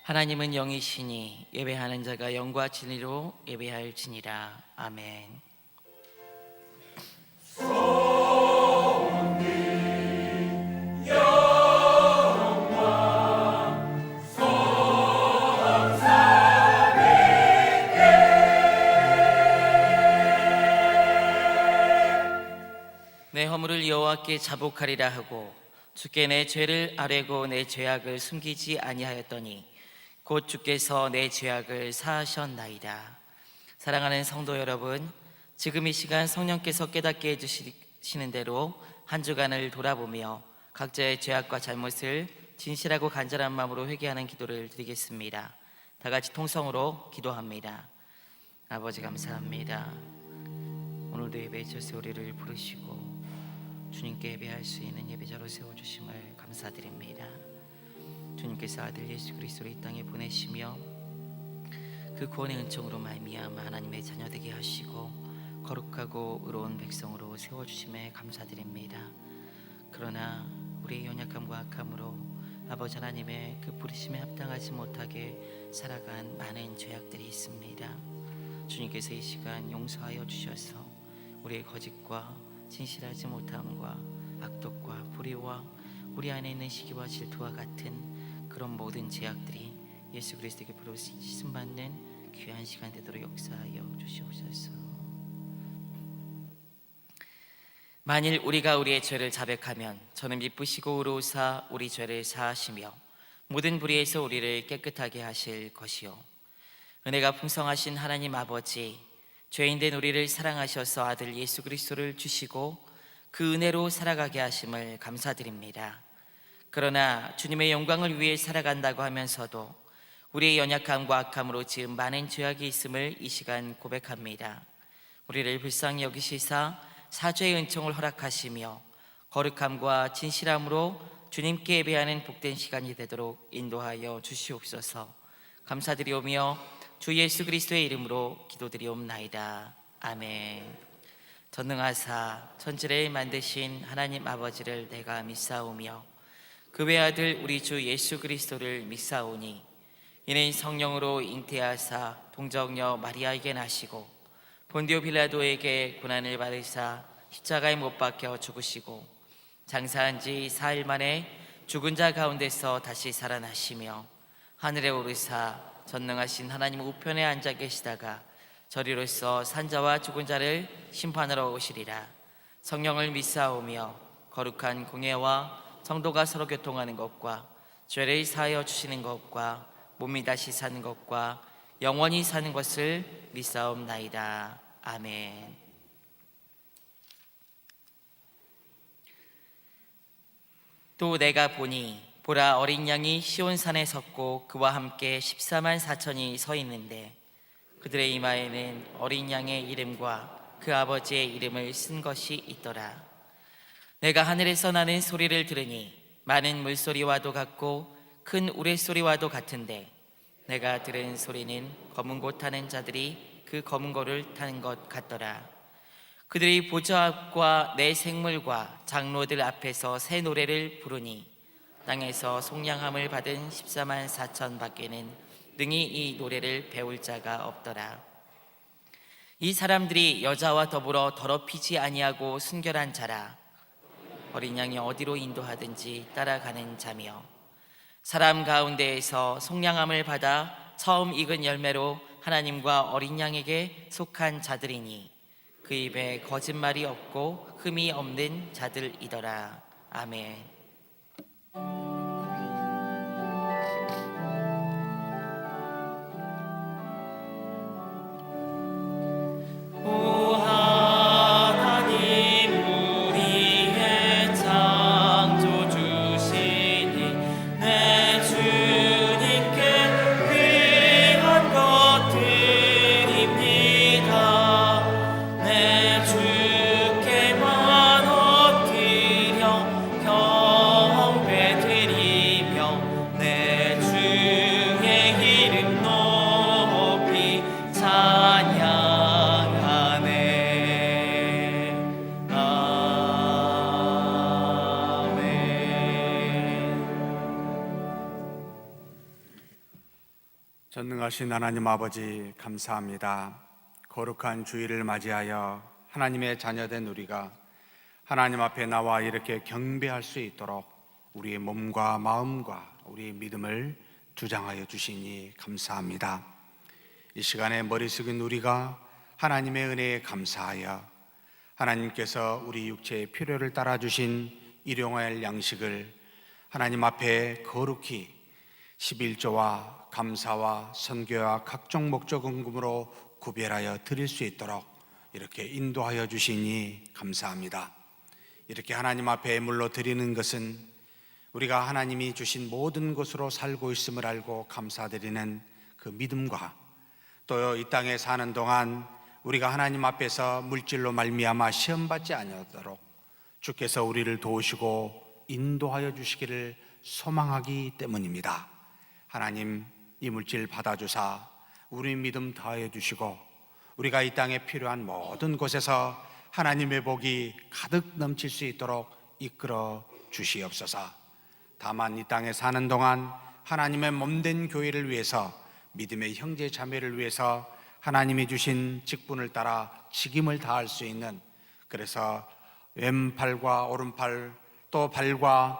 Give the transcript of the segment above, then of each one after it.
하나님은 영이시니 예배하는 자가 영과 진리로 예배할지니라. 아멘. 내 허물을 여호와께 자복하리라 하고 주께 내 죄를 아뢰고 내 죄악을 숨기지 아니하였더니 곧 주께서 내 죄악을 사하셨나이다. 사랑하는 성도 여러분, 지금 이 시간 성령께서 깨닫게 해주시는 대로 한 주간을 돌아보며 각자의 죄악과 잘못을 진실하고 간절한 마음으로 회개하는 기도를 드리겠습니다. 다 같이 통성으로 기도합니다. 아버지 감사합니다. 오늘도 예배에 주셔서 우리를 부르시고 주님께 예배할 수 있는 예배자로 세워주심을 감사드립니다. 주님께서 아들 예수 그리스도를 이 땅에 보내시며 그 구원의 은총으로 말미암아 하나님의 자녀되게 하시고 거룩하고 의로운 백성으로 세워주심에 감사드립니다. 그러나 우리의 연약함과 악함으로 아버지 하나님의 그 부르심에 합당하지 못하게 살아간 많은 죄악들이 있습니다. 주님께서 이 시간 용서하여 주셔서 우리의 거짓과 진실하지 못함과 악독과 불의와 우리 안에 있는 시기와 질투와 같은 그런 모든 죄악들이 예수 그리스도에게 씻음받는 귀한 시간 되도록 역사하여 주시옵소서. 만일 우리가 우리의 죄를 자백하면 저는 미쁘시고 의로우사 우리 죄를 사하시며 모든 불의에서 우리를 깨끗하게 하실 것이요 은혜가 풍성하신 하나님 아버지, 죄인된 우리를 사랑하셔서 아들 예수 그리스도를 주시고 그 은혜로 살아가게 하심을 감사드립니다. 그러나 주님의 영광을 위해 살아간다고 하면서도 우리의 연약함과 악함으로 지은 많은 죄악이 있음을 이 시간 고백합니다. 우리를 불쌍히 여기시사 사죄의 은총을 허락하시며 거룩함과 진실함으로 주님께 예배하는 복된 시간이 되도록 인도하여 주시옵소서. 감사드리오며 주 예수 그리스도의 이름으로 기도드리옵나이다. 아멘. 전능하사 천지를 만드신 하나님 아버지를 내가 믿사오며 그 외아들 우리 주 예수 그리스도를 믿사오니 이는 성령으로 잉태하사 동정녀 마리아에게 나시고 본디오 빌라도에게 고난을 받으사 십자가에 못 박혀 죽으시고 장사한 지 4일 만에 죽은 자 가운데서 다시 살아나시며 하늘에 오르사 전능하신 하나님 우편에 앉아 계시다가 저리로서 산자와 죽은 자를 심판하러 오시리라. 성령을 믿사오며 거룩한 공예와 성도가 서로 교통하는 것과 죄를 사하여 주시는 것과 몸이 다시 사는 것과 영원히 사는 것을 믿사옵나이다. 아멘. 또 내가 보니 보라 어린 양이 시온산에 섰고 그와 함께 14만 4천이 서 있는데 그들의 이마에는 어린 양의 이름과 그 아버지의 이름을 쓴 것이 있더라. 내가 하늘에서 나는 소리를 들으니 많은 물소리와도 같고 큰 우레소리와도 같은데 내가 들은 소리는 검은 고 타는 자들이 그 검은 고를 타는 것 같더라. 그들이 보좌 앞과 내 생물과 장로들 앞에서 새 노래를 부르니 땅에서 속량함을 받은 14만 4천 밖에는 능히 이 노래를 배울 자가 없더라. 이 사람들이 여자와 더불어 더럽히지 아니하고 순결한 자라. 어린 양이 어디로 인도하든지 따라가는 자며 사람 가운데에서 속량함을 받아 처음 익은 열매로 하나님과 어린 양에게 속한 자들이니 그 입에 거짓말이 없고 흠이 없는 자들이더라. 아멘. 주께만 엎드려 경배드리 전능하신 하나님 아버지 감사합니다. 거룩한 주일을 맞이하여 하나님의 자녀된 우리가 하나님 앞에 나와 이렇게 경배할 수 있도록 우리의 몸과 마음과 우리의 믿음을 주장하여 주시니 감사합니다. 이 시간에 머리 숙인 우리가 하나님의 은혜에 감사하여 하나님께서 우리 육체의 필요를 따라 주신 일용할 양식을 하나님 앞에 거룩히 11조와 감사와 선교와 각종 목적 헌금으로 구별하여 드릴 수 있도록 이렇게 인도하여 주시니 감사합니다. 이렇게 하나님 앞에 물로 드리는 것은 우리가 하나님이 주신 모든 것으로 살고 있음을 알고 감사드리는 그 믿음과 또 이 땅에 사는 동안 우리가 하나님 앞에서 물질로 말미암아 시험받지 아니하도록 주께서 우리를 도우시고 인도하여 주시기를 소망하기 때문입니다. 하나님, 이 물질 받아주사 우리 믿음 더하여 주시고 우리가 이 땅에 필요한 모든 곳에서 하나님의 복이 가득 넘칠 수 있도록 이끌어 주시옵소서. 다만 이 땅에 사는 동안 하나님의 몸된 교회를 위해서, 믿음의 형제 자매를 위해서 하나님이 주신 직분을 따라 책임을 다할 수 있는, 그래서 왼팔과 오른팔 또 발과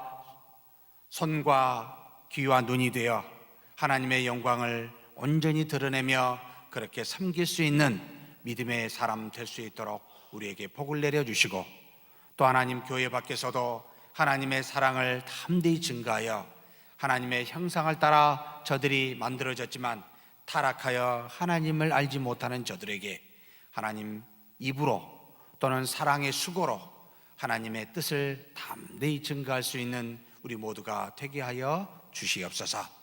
손과 귀와 눈이 되어 하나님의 영광을 온전히 드러내며 그렇게 섬길 수 있는 믿음의 사람 될 수 있도록 우리에게 복을 내려주시고, 또 하나님 교회 밖에서도 하나님의 사랑을 담대히 증거하여 하나님의 형상을 따라 저들이 만들어졌지만 타락하여 하나님을 알지 못하는 저들에게 하나님 입으로 또는 사랑의 수고로 하나님의 뜻을 담대히 증거할 수 있는 우리 모두가 되게 하여 주시옵소서.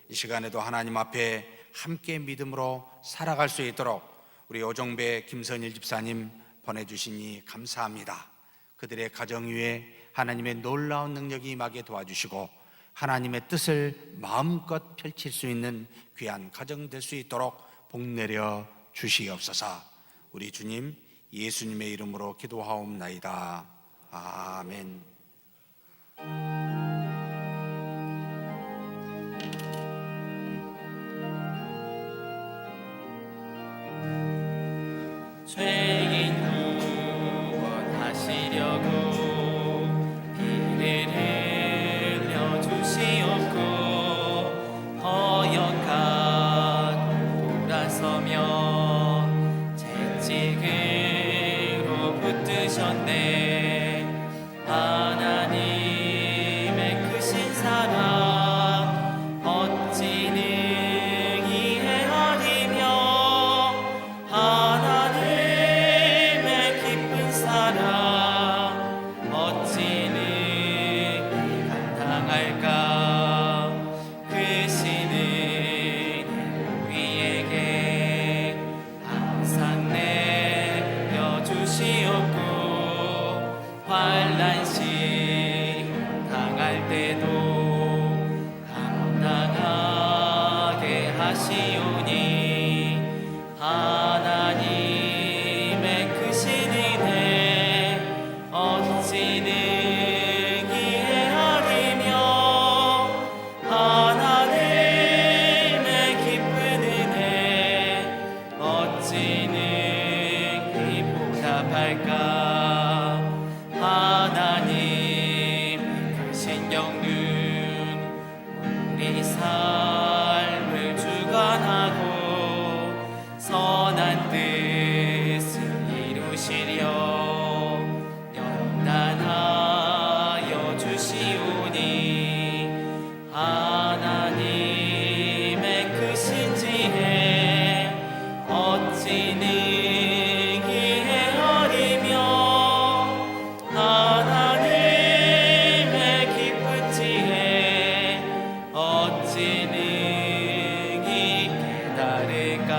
이 시간에도 하나님 앞에 함께 믿음으로 살아갈 수 있도록 우리 오종배 김선일 집사님 보내주시니 감사합니다. 그들의 가정 위에 하나님의 놀라운 능력이 임하게 도와주시고 하나님의 뜻을 마음껏 펼칠 수 있는 귀한 가정 될 수 있도록 복 내려 주시옵소서. 우리 주님 예수님의 이름으로 기도하옵나이다. 아멘. 죄인 구원하시려고 피를 흘려 주시옵고 허역한 돌아서며 채찍으로 붙드셨네. 하나님의 크신 사랑 어찌 능히 헤아리며 하나님의 기쁜 사랑 어찌 능히 감당할까. 크신 우리에게 항상 내려주시옵고 환난시 당할 때도 감당하게 하시오니 하나님의 크신 은혜 어찌 능히 헤아리며 하나님의 기쁜 은혜 어찌 능히 보답할까. 하나님 크신 영능 우리 삶을 주관하고 선한 뜻을 이루시려 연단하여 주시오니 하나님의 크신 지혜 어찌 능히 헤아리며 하나님의 기쁜 지혜 어찌 능히 깨달을까.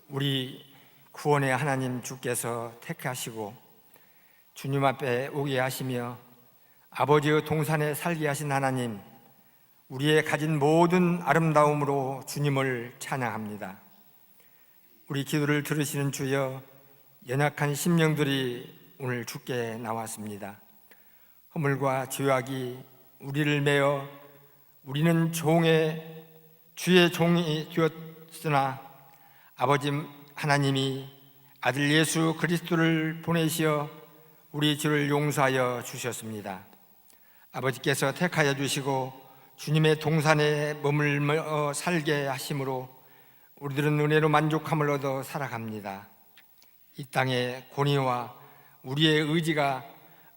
우리 구원의 하나님 주께서 택하시고 주님 앞에 오게 하시며 아버지의 동산에 살게 하신 하나님, 우리의 가진 모든 아름다움으로 주님을 찬양합니다. 우리 기도를 들으시는 주여, 연약한 심령들이 오늘 주께 나왔습니다. 허물과 죄악이 우리를 메어 우리는 주의 종이 되었으나 아버지 하나님이 아들 예수 그리스도를 보내시어 우리 죄를 용서하여 주셨습니다. 아버지께서 택하여 주시고 주님의 동산에 머물러 살게 하심으로 우리들은 은혜로 만족함을 얻어 살아갑니다. 이 땅의 권위와 우리의 의지가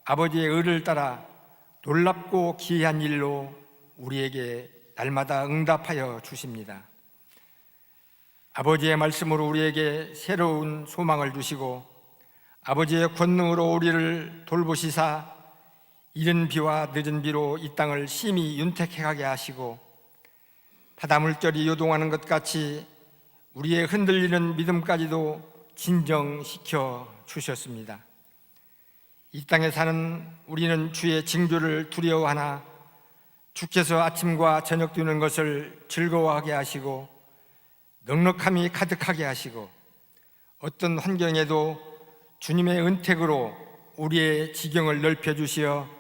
아버지의 의를 따라 놀랍고 기이한 일로 우리에게 날마다 응답하여 주십니다. 아버지의 말씀으로 우리에게 새로운 소망을 주시고 아버지의 권능으로 우리를 돌보시사 이른 비와 늦은 비로 이 땅을 심히 윤택해 가게 하시고 바다물결이 요동하는 것 같이 우리의 흔들리는 믿음까지도 진정시켜 주셨습니다. 이 땅에 사는 우리는 주의 징조를 두려워하나 주께서 아침과 저녁 두는 것을 즐거워하게 하시고 넉넉함이 가득하게 하시고 어떤 환경에도 주님의 은택으로 우리의 지경을 넓혀주시어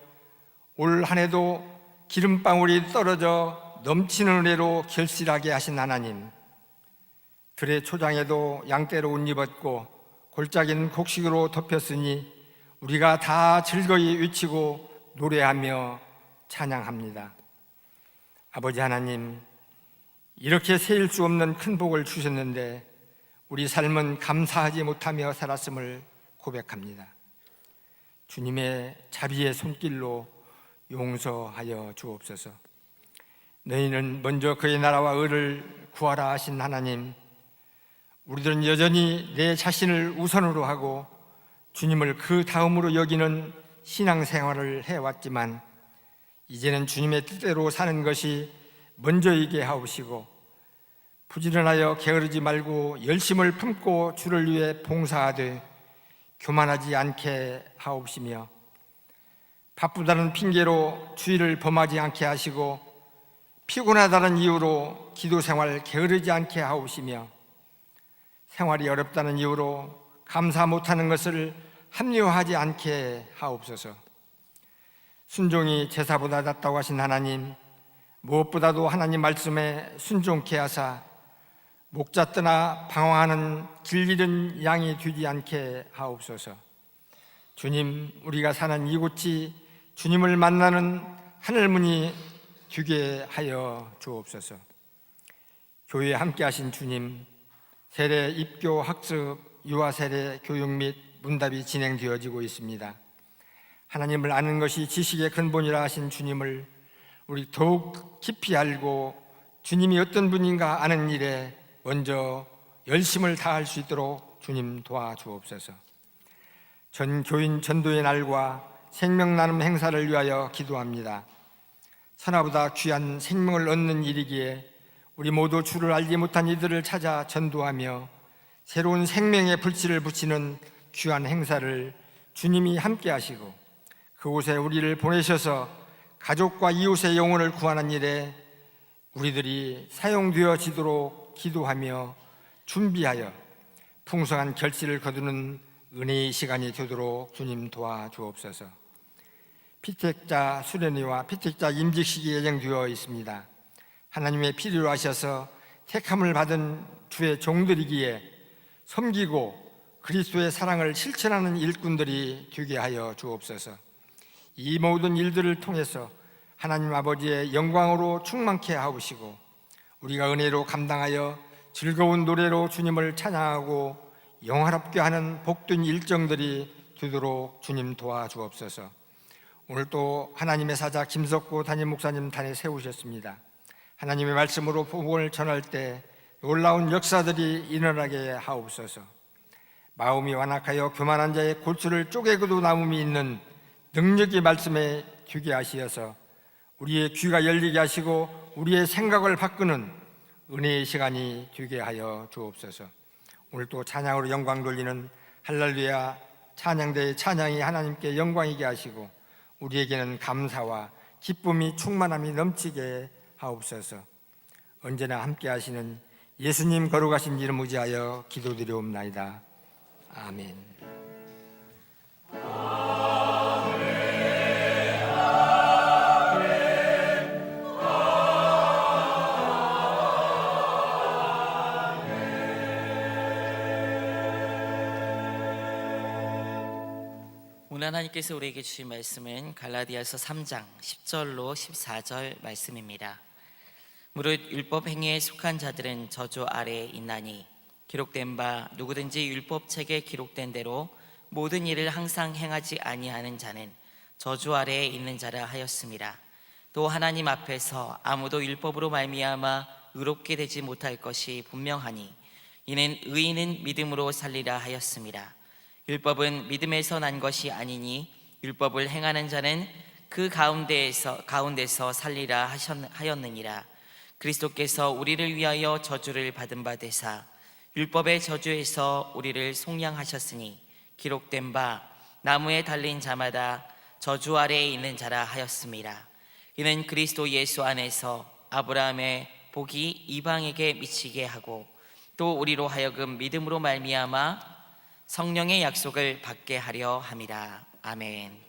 올 한 해도 기름방울이 떨어져 넘치는 은혜로 결실하게 하신 하나님, 들의 초장에도 양떼로 옷 입었고 골짜기는 곡식으로 덮였으니 우리가 다 즐거이 외치고 노래하며 찬양합니다. 아버지 하나님, 이렇게 세일 수 없는 큰 복을 주셨는데 우리 삶은 감사하지 못하며 살았음을 고백합니다. 주님의 자비의 손길로 용서하여 주옵소서. 너희는 먼저 그의 나라와 의를 구하라 하신 하나님, 우리들은 여전히 내 자신을 우선으로 하고 주님을 그 다음으로 여기는 신앙생활을 해왔지만 이제는 주님의 뜻대로 사는 것이 먼저이게 하옵시고 부지런하여 게으르지 말고 열심을 품고 주를 위해 봉사하되 교만하지 않게 하옵시며 바쁘다는 핑계로 주의를 범하지 않게 하시고 피곤하다는 이유로 기도생활 게으르지 않게 하옵시며 생활이 어렵다는 이유로 감사 못하는 것을 합리화하지 않게 하옵소서. 순종이 제사보다 낫다고 하신 하나님, 무엇보다도 하나님 말씀에 순종케 하사 목자 떠나 방황하는 길 잃은 양이 되지 않게 하옵소서. 주님, 우리가 사는 이곳이 주님을 만나는 하늘문이 되게 하여 주옵소서. 교회에 함께 하신 주님, 세례 입교 학습 유아 세례 교육 및 문답이 진행되어지고 있습니다. 하나님을 아는 것이 지식의 근본이라 하신 주님을 우리 더욱 깊이 알고 주님이 어떤 분인가 아는 일에 먼저 열심을 다할 수 있도록 주님 도와주옵소서. 전 교인 전도의 날과 생명 나눔 행사를 위하여 기도합니다. 천하보다 귀한 생명을 얻는 일이기에 우리 모두 주를 알지 못한 이들을 찾아 전도하며 새로운 생명의 불씨를 붙이는 귀한 행사를 주님이 함께 하시고 그곳에 우리를 보내셔서 가족과 이웃의 영혼을 구하는 일에 우리들이 사용되어지도록 기도하며 준비하여 풍성한 결실을 거두는 은혜의 시간이 되도록 주님 도와주옵소서. 피택자 수련회와 피택자 임직식이 예정되어 있습니다. 하나님의 필요로 하셔서 택함을 받은 주의 종들이기에 섬기고 그리스도의 사랑을 실천하는 일꾼들이 되게 하여 주옵소서. 이 모든 일들을 통해서 하나님 아버지의 영광으로 충만케 하옵시고 우리가 은혜로 감당하여 즐거운 노래로 주님을 찬양하고 영화롭게 하는 복된 일정들이 되도록 주님 도와주옵소서. 오늘 또 하나님의 사자 김석구 담임 목사님 단에 세우셨습니다. 하나님의 말씀으로 복음을 전할 때 놀라운 역사들이 일어나게 하옵소서. 마음이 완악하여 교만한 자의 골수를 쪼개고도 남음이 있는 능력의 말씀에 귀게 하시어서 우리의 귀가 열리게 하시고 우리의 생각을 바꾸는 은혜의 시간이 되게 하여 주옵소서. 오늘 또 찬양으로 영광 돌리는 할렐루야 찬양대의 찬양이 하나님께 영광이게 하시고 우리에게는 감사와 기쁨이 충만함이 넘치게 하옵소서. 언제나 함께 하시는 예수님 거룩하신 이름 의지하여 기도드리옵나이다. 아멘. 오늘 하나님께서 우리에게 주신 말씀은 갈라디아서 3장 10절로 14절 말씀입니다. 무릇 율법 행위에 속한 자들은 저주 아래에 있나니 기록된 바 누구든지 율법책에 기록된 대로 모든 일을 항상 행하지 아니하는 자는 저주 아래에 있는 자라 하였습니다. 또 하나님 앞에서 아무도 율법으로 말미암아 의롭게 되지 못할 것이 분명하니 이는 의인은 믿음으로 살리라 하였습니다. 율법은 믿음에서 난 것이 아니니 율법을 행하는 자는 그 가운데서 살리라 하였느니라. 그리스도께서 우리를 위하여 저주를 받은 바 되사 율법의 저주에서 우리를 속량하셨으니 기록된 바 나무에 달린 자마다 저주 아래에 있는 자라 하였습니다. 이는 그리스도 예수 안에서 아브라함의 복이 이방에게 미치게 하고 또 우리로 하여금 믿음으로 말미암아 성령의 약속을 받게 하려 함이라. 아멘.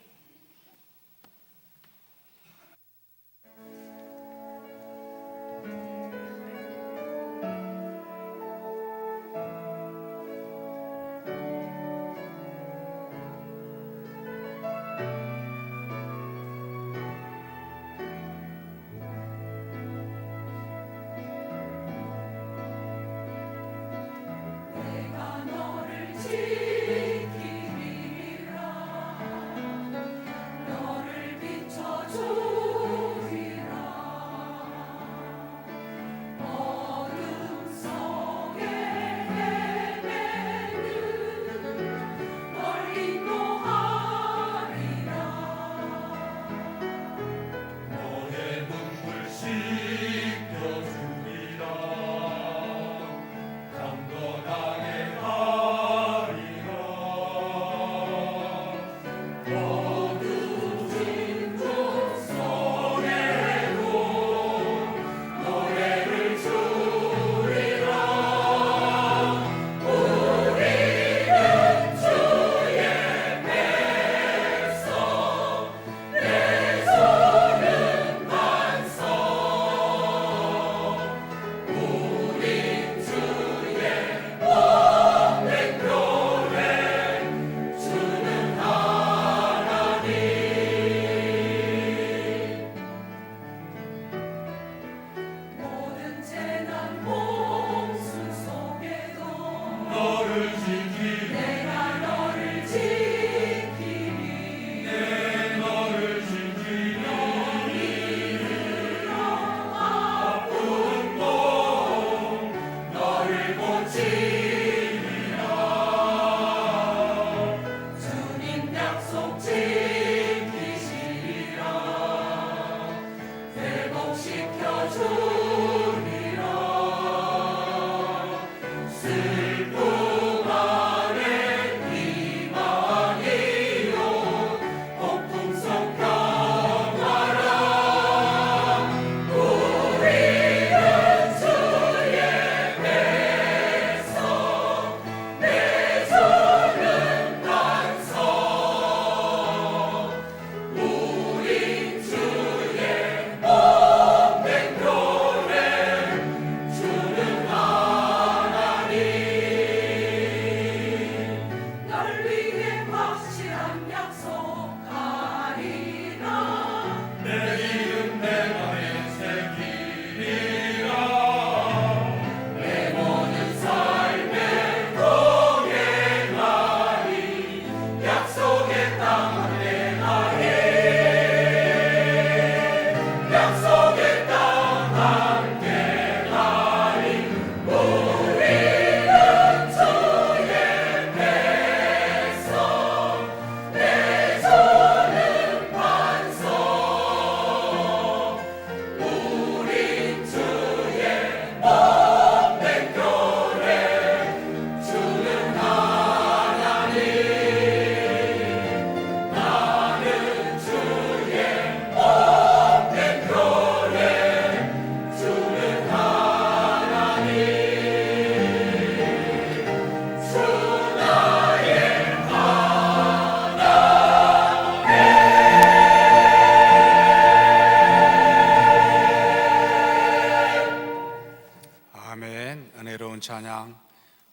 찬양,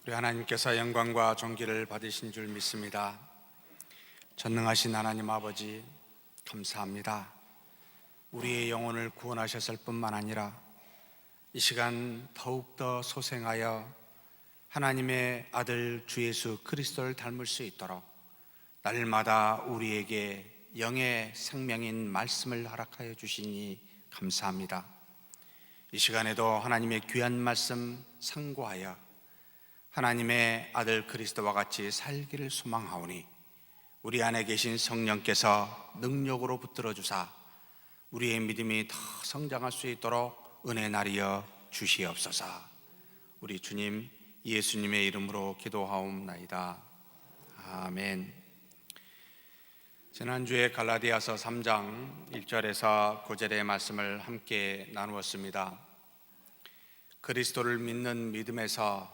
우리 하나님께서 영광과 존귀를 받으신 줄 믿습니다. 전능하신 하나님 아버지, 감사합니다. 우리의 영혼을 구원하셨을 뿐만 아니라 이 시간 더욱더 소생하여 하나님의 아들 주 예수 그리스도를 닮을 수 있도록 날마다 우리에게 영의 생명인 말씀을 허락하여 주시니 감사합니다. 이 시간에도 하나님의 귀한 말씀 상고하여 하나님의 아들 그리스도와 같이 살기를 소망하오니 우리 안에 계신 성령께서 능력으로 붙들어 주사 우리의 믿음이 더 성장할 수 있도록 은혜 나리여 주시옵소서. 우리 주님 예수님의 이름으로 기도하옵나이다. 아멘. 지난주에 갈라디아서 3장 1절에서 9절의 말씀을 함께 나누었습니다. 그리스도를 믿는 믿음에서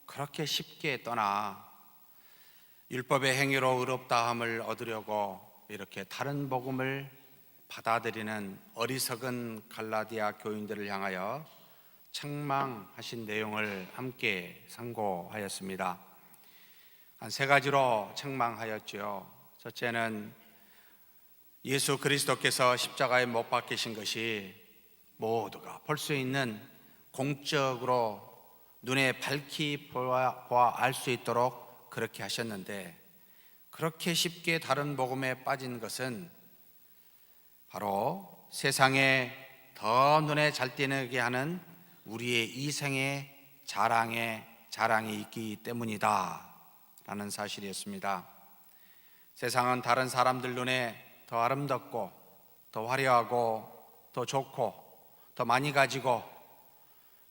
그렇게 쉽게 떠나 율법의 행위로 의롭다함을 얻으려고 이렇게 다른 복음을 받아들이는 어리석은 갈라디아 교인들을 향하여 책망하신 내용을 함께 상고하였습니다. 한 세 가지로 책망하였지요. 첫째는 예수 그리스도께서 십자가에 못 박히신 것이 모두가 볼 수 있는 공적으로 눈에 밝히 보아 알 수 있도록 그렇게 하셨는데, 그렇게 쉽게 다른 복음에 빠진 것은 바로 세상에 더 눈에 잘 띄게 하는 우리의 이생의 자랑이 있기 때문이다 라는 사실이었습니다. 세상은 다른 사람들 눈에 더 아름답고 더 화려하고 더 좋고 더 많이 가지고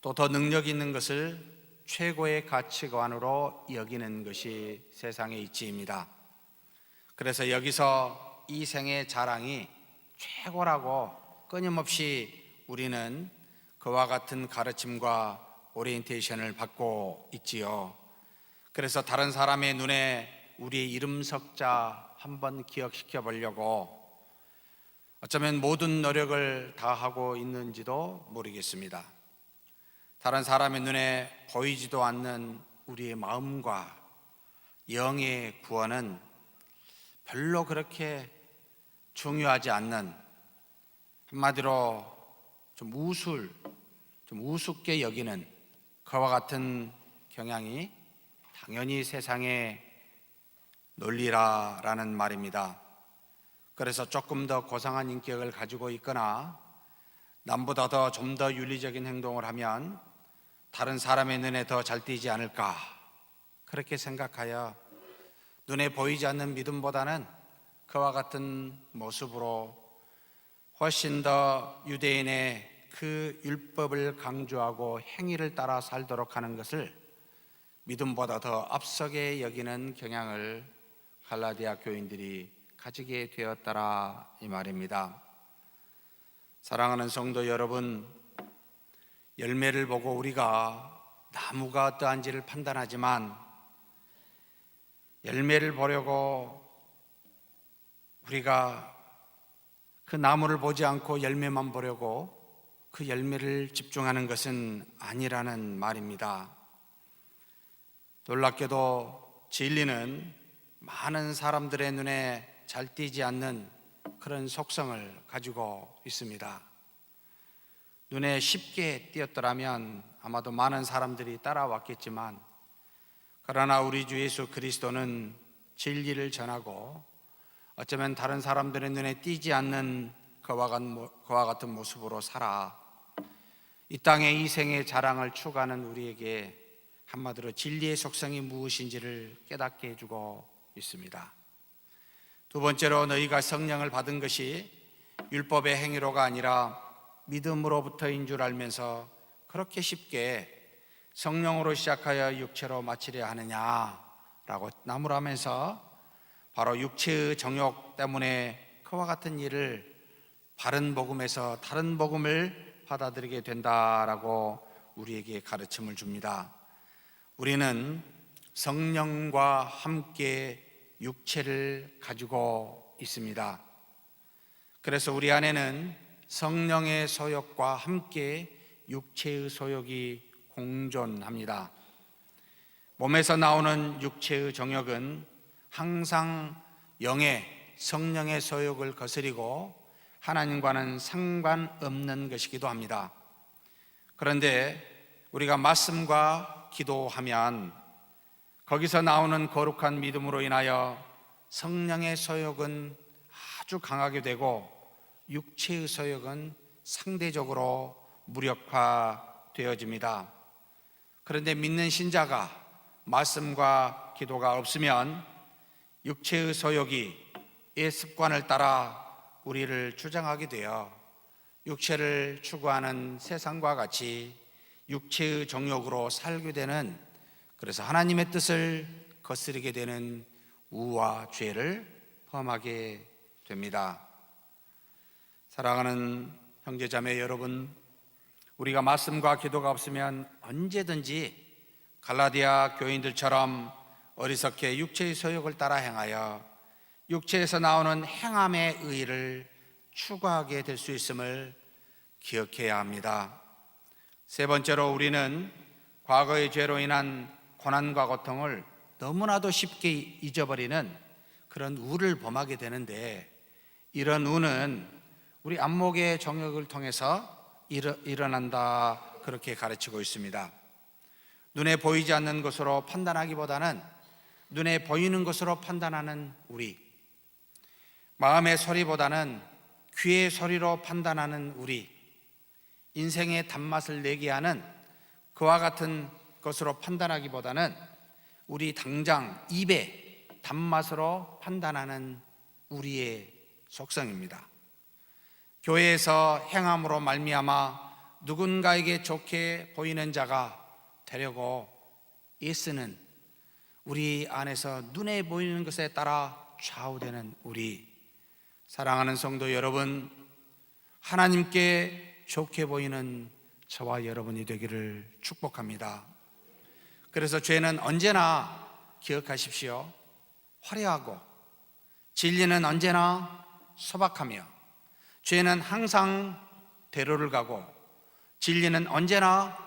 또 더 능력 있는 것을 최고의 가치관으로 여기는 것이 세상의 이치입니다. 그래서 여기서 이 생의 자랑이 최고라고 끊임없이 우리는 그와 같은 가르침과 오리엔테이션을 받고 있지요. 그래서 다른 사람의 눈에 우리의 이름 석자 한번 기억시켜 보려고 어쩌면 모든 노력을 다하고 있는지도 모르겠습니다. 다른 사람의 눈에 보이지도 않는 우리의 마음과 영의 구원은 별로 그렇게 중요하지 않는, 한마디로 좀 우습게 여기는 그와 같은 경향이 당연히 세상의 논리라는 말입니다. 그래서 조금 더 고상한 인격을 가지고 있거나 남보다 좀 더 윤리적인 행동을 하면 다른 사람의 눈에 더 잘 띄지 않을까, 그렇게 생각하여 눈에 보이지 않는 믿음보다는 그와 같은 모습으로 훨씬 더 유대인의 그 율법을 강조하고 행위를 따라 살도록 하는 것을 믿음보다 더 앞서게 여기는 경향을 갈라디아 교인들이 가지게 되었더라 이 말입니다. 사랑하는 성도 여러분, 열매를 보고 우리가 나무가 어떠한지를 판단하지만 열매를 보려고 우리가 그 나무를 보지 않고 열매만 보려고 그 열매를 집중하는 것은 아니라는 말입니다. 놀랍게도 진리는 많은 사람들의 눈에 잘 띄지 않는 그런 속성을 가지고 있습니다. 눈에 쉽게 띄었더라면 아마도 많은 사람들이 따라왔겠지만, 그러나 우리 주 예수 그리스도는 진리를 전하고 어쩌면 다른 사람들의 눈에 띄지 않는 그와 같은 모습으로 살아 이 땅의 이생의 자랑을 추구하는 우리에게 한마디로 진리의 속성이 무엇인지를 깨닫게 해주고 있습니다. 두 번째로, 너희가 성령을 받은 것이 율법의 행위로가 아니라 믿음으로부터인 줄 알면서 그렇게 쉽게 성령으로 시작하여 육체로 마치려 하느냐라고 나무라면서 바로 육체의 정욕 때문에 그와 같은 일을 바른 복음에서 다른 복음을 받아들이게 된다라고 우리에게 가르침을 줍니다. 우리는 성령과 함께 육체를 가지고 있습니다. 그래서 우리 안에는 성령의 소욕과 함께 육체의 소욕이 공존합니다. 몸에서 나오는 육체의 정욕은 항상 영의 성령의 소욕을 거스리고 하나님과는 상관없는 것이기도 합니다. 그런데 우리가 말씀과 기도하면 거기서 나오는 거룩한 믿음으로 인하여 성령의 소욕은 아주 강하게 되고 육체의 소욕은 상대적으로 무력화되어집니다. 그런데 믿는 신자가 말씀과 기도가 없으면 육체의 소욕이 이 습관을 따라 우리를 주장하게 되어 육체를 추구하는 세상과 같이 육체의 정욕으로 살게 되는, 그래서 하나님의 뜻을 거스르게 되는 우와 죄를 범하게 됩니다. 사랑하는 형제자매 여러분, 우리가 말씀과 기도가 없으면 언제든지 갈라디아 교인들처럼 어리석게 육체의 소욕을 따라 행하여 육체에서 나오는 행함의 의의를 추구하게 될 수 있음을 기억해야 합니다. 세 번째로, 우리는 과거의 죄로 인한 고난과 고통을 너무나도 쉽게 잊어버리는 그런 우를 범하게 되는데, 이런 우는 우리 안목의 정욕을 통해서 일어난다, 그렇게 가르치고 있습니다. 눈에 보이지 않는 것으로 판단하기보다는 눈에 보이는 것으로 판단하는 우리, 마음의 소리보다는 귀의 소리로 판단하는 우리, 인생의 단맛을 내게 하는 그와 같은 것으로 판단하기보다는 우리 당장 입의 단맛으로 판단하는 우리의 속성입니다. 교회에서 행함으로 말미암아 누군가에게 좋게 보이는 자가 되려고 애쓰는 우리 안에서 눈에 보이는 것에 따라 좌우되는 우리, 사랑하는 성도 여러분, 하나님께 좋게 보이는 저와 여러분이 되기를 축복합니다. 그래서 죄는 언제나 기억하십시오. 화려하고 진리는 언제나 소박하며, 죄는 항상 대로를 가고 진리는 언제나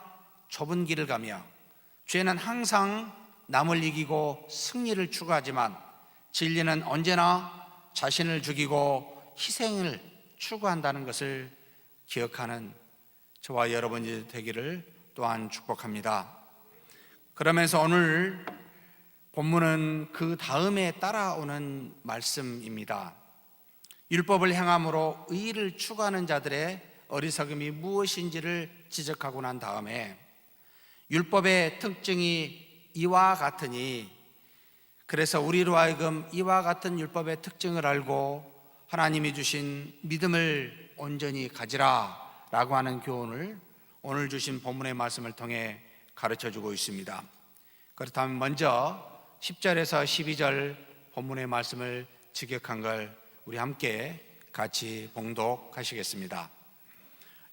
좁은 길을 가며, 죄는 항상 남을 이기고 승리를 추구하지만 진리는 언제나 자신을 죽이고 희생을 추구한다는 것을 기억하는 저와 여러분이 되기를 또한 축복합니다. 그러면서 오늘 본문은 그 다음에 따라오는 말씀입니다. 율법을 행함으로 의를 추구하는 자들의 어리석음이 무엇인지를 지적하고 난 다음에 율법의 특징이 이와 같으니, 그래서 우리로 하여금 이와 같은 율법의 특징을 알고 하나님이 주신 믿음을 온전히 가지라 라고 하는 교훈을 오늘 주신 본문의 말씀을 통해 가르쳐주고 있습니다. 그렇다면 먼저 10절에서 12절 본문의 말씀을 직역한 걸 우리 함께 같이 봉독하시겠습니다.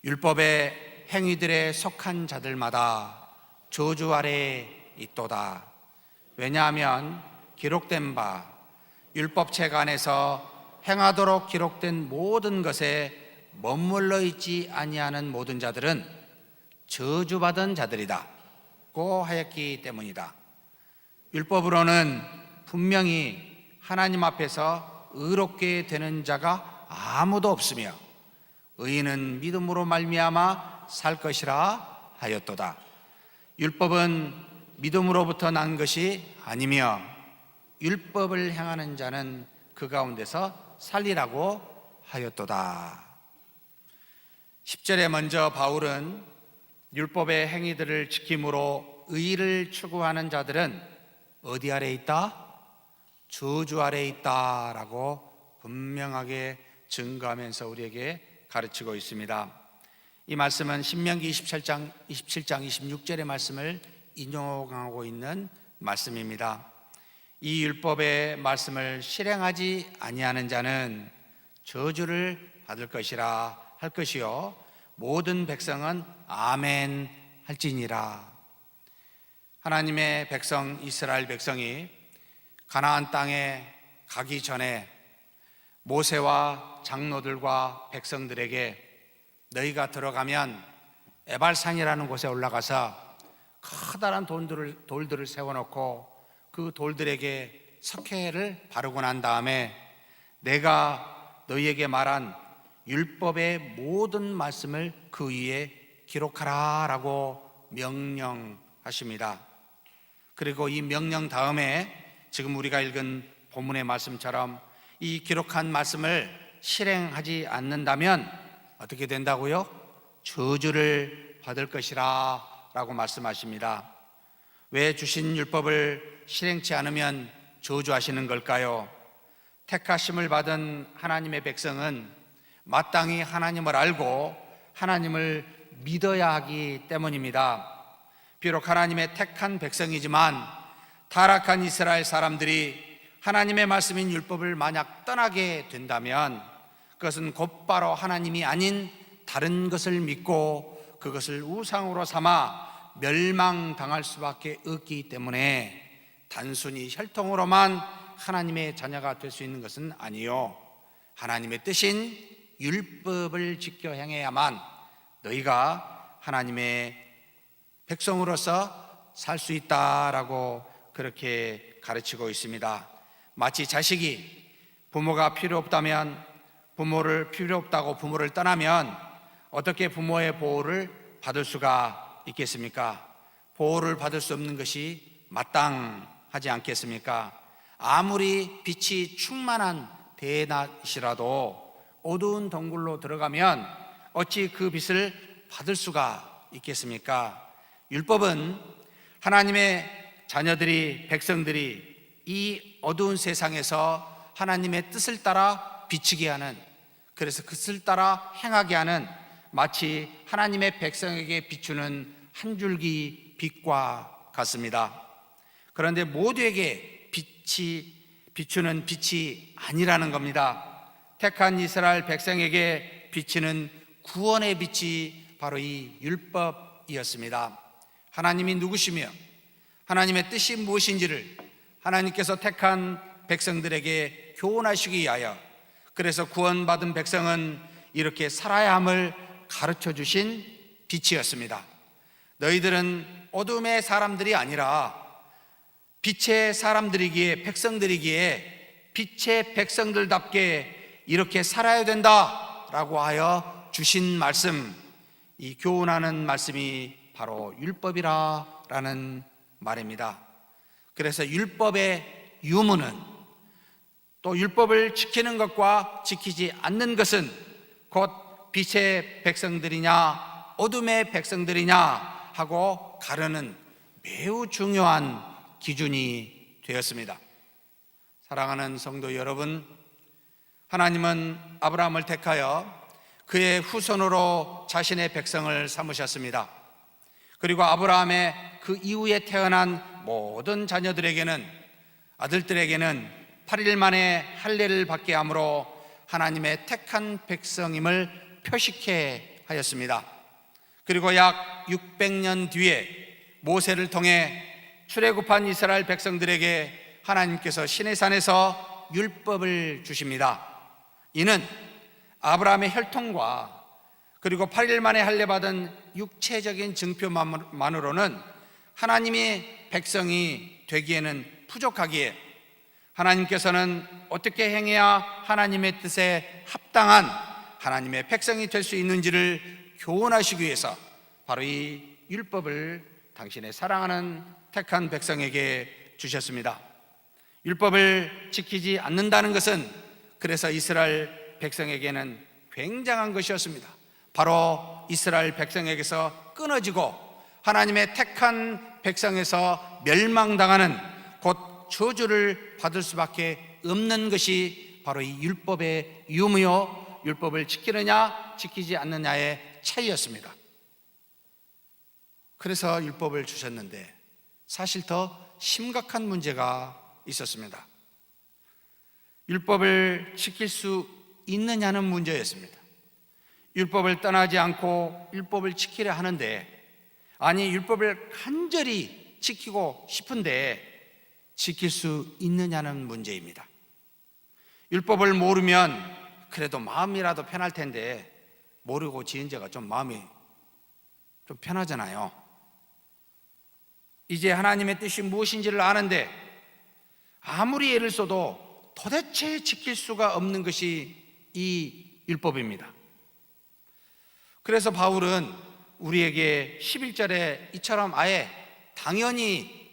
율법의 행위들에 속한 자들마다 저주 아래 있도다. 왜냐하면 기록된 바 율법책 안에서 행하도록 기록된 모든 것에 머물러 있지 아니하는 모든 자들은 저주받은 자들이다 고 하였기 때문이다. 율법으로는 분명히 하나님 앞에서 의롭게 되는 자가 아무도 없으며 의인은 믿음으로 말미암아 살 것이라 하였도다. 율법은 믿음으로부터 난 것이 아니며 율법을 행하는 자는 그 가운데서 살리라고 하였도다. 10절에 먼저 바울은 율법의 행위들을 지킴으로 의를 추구하는 자들은 어디 아래 있다? 저주 아래 있다라고 분명하게 증거하면서 우리에게 가르치고 있습니다. 이 말씀은 신명기 27장 26절의 말씀을 인용하고 있는 말씀입니다. 이 율법의 말씀을 실행하지 아니하는 자는 저주를 받을 것이라 할 것이요 모든 백성은 아멘 할지니라. 하나님의 백성 이스라엘 백성이 가나안 땅에 가기 전에 모세와 장로들과 백성들에게 너희가 들어가면 에발산이라는 곳에 올라가서 커다란 돌들을 세워놓고 그 돌들에게 석회를 바르고 난 다음에 내가 너희에게 말한 율법의 모든 말씀을 그 위에 기록하라 라고 명령하십니다. 그리고 이 명령 다음에 지금 우리가 읽은 본문의 말씀처럼 이 기록한 말씀을 실행하지 않는다면 어떻게 된다고요? 저주를 받을 것이라 라고 말씀하십니다. 왜 주신 율법을 실행치 않으면 저주하시는 걸까요? 택하심을 받은 하나님의 백성은 마땅히 하나님을 알고 하나님을 믿어야 하기 때문입니다. 비록 하나님의 택한 백성이지만 타락한 이스라엘 사람들이 하나님의 말씀인 율법을 만약 떠나게 된다면 그것은 곧바로 하나님이 아닌 다른 것을 믿고 그것을 우상으로 삼아 멸망당할 수밖에 없기 때문에 단순히 혈통으로만 하나님의 자녀가 될 수 있는 것은 아니요, 하나님의 뜻인 율법을 지켜 행해야만 너희가 하나님의 백성으로서 살 수 있다라고 그렇게 가르치고 있습니다. 마치 자식이 부모가 필요 없다면 필요 없다고 부모를 떠나면 어떻게 부모의 보호를 받을 수가 있겠습니까? 보호를 받을 수 없는 것이 마땅하지 않겠습니까? 아무리 빛이 충만한 대낮이라도 어두운 동굴로 들어가면 어찌 그 빛을 받을 수가 있겠습니까? 율법은 하나님의 자녀들이, 백성들이 이 어두운 세상에서 하나님의 뜻을 따라 비치게 하는, 그래서 그 뜻을 따라 행하게 하는, 마치 하나님의 백성에게 비추는 한 줄기 빛과 같습니다. 그런데 모두에게 비추는 빛이 아니라는 겁니다. 택한 이스라엘 백성에게 비치는 구원의 빛이 바로 이 율법이었습니다. 하나님이 누구시며 하나님의 뜻이 무엇인지를 하나님께서 택한 백성들에게 교훈하시기 위하여, 그래서 구원받은 백성은 이렇게 살아야 함을 가르쳐 주신 빛이었습니다. 너희들은 어둠의 사람들이 아니라 빛의 사람들이기에, 백성들이기에 빛의 백성들답게 이렇게 살아야 된다라고 하여 주신 말씀, 이 교훈하는 말씀이 바로 율법이라는 말입니다. 그래서 율법의 유무는, 또 율법을 지키는 것과 지키지 않는 것은 곧 빛의 백성들이냐 어둠의 백성들이냐 하고 가르는 매우 중요한 기준이 되었습니다. 사랑하는 성도 여러분, 하나님은 아브라함을 택하여 그의 후손으로 자신의 백성을 삼으셨습니다. 그리고 아브라함의 그 이후에 태어난 모든 자녀들에게는, 아들들에게는 8일 만에 할례를 받게 함으로 하나님의 택한 백성임을 표식해 하였습니다. 그리고 약 600년 뒤에 모세를 통해 출애굽한 이스라엘 백성들에게 하나님께서 시내산에서 율법을 주십니다. 이는 아브라함의 혈통과 그리고 8일 만에 할례받은 육체적인 증표만으로는 하나님의 백성이 되기에는 부족하기에 하나님께서는 어떻게 행해야 하나님의 뜻에 합당한 하나님의 백성이 될 수 있는지를 교훈하시기 위해서 바로 이 율법을 당신의 사랑하는 택한 백성에게 주셨습니다. 율법을 지키지 않는다는 것은 그래서 이스라엘 백성에게는 굉장한 것이었습니다. 바로 이스라엘 백성에게서 끊어지고 하나님의 택한 백성에서 멸망당하는, 곧 저주를 받을 수밖에 없는 것이 바로 이 율법의 유무요, 율법을 지키느냐 지키지 않느냐의 차이였습니다. 그래서 율법을 주셨는데 사실 더 심각한 문제가 있었습니다. 율법을 지킬 수 있느냐는 문제였습니다. 율법을 떠나지 않고 율법을 지키려 하는데, 아니 율법을 간절히 지키고 싶은데 지킬 수 있느냐는 문제입니다. 율법을 모르면 그래도 마음이라도 편할 텐데 모르고 지은 죄가 좀 마음이 좀 편하잖아요. 이제 하나님의 뜻이 무엇인지를 아는데 아무리 애를 써도 도대체 지킬 수가 없는 것이 이 율법입니다. 그래서 바울은 우리에게 11절에 이처럼 아예 당연히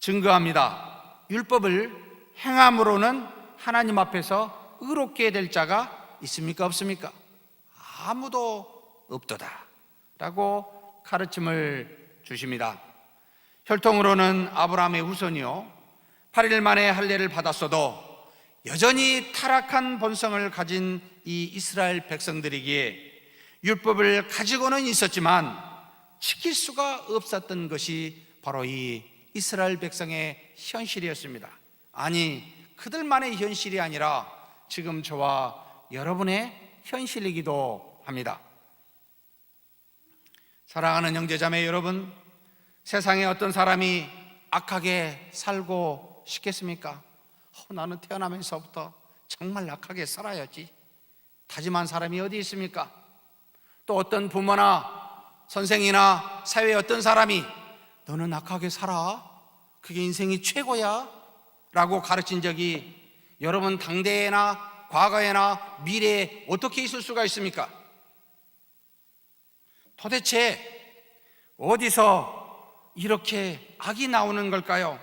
증거합니다. 율법을 행함으로는 하나님 앞에서 의롭게 될 자가 있습니까? 없습니까? 아무도 없도다 라고 가르침을 주십니다. 혈통으로는 아브라함의 후손이요 8일 만에 할례를 받았어도 여전히 타락한 본성을 가진 이 이스라엘 백성들이기에 율법을 가지고는 있었지만 지킬 수가 없었던 것이 바로 이 이스라엘 백성의 현실이었습니다. 아니, 그들만의 현실이 아니라 지금 저와 여러분의 현실이기도 합니다. 사랑하는 형제자매 여러분, 세상에 어떤 사람이 악하게 살고 싶겠습니까? 나는 태어나면서부터 정말 악하게 살아야지 다짐한 사람이 어디 있습니까? 또 어떤 부모나 선생이나 사회의 어떤 사람이 너는 악하게 살아, 그게 인생이 최고야 라고 가르친 적이 여러분 당대에나 과거에나 미래에 어떻게 있을 수가 있습니까? 도대체 어디서 이렇게 악이 나오는 걸까요?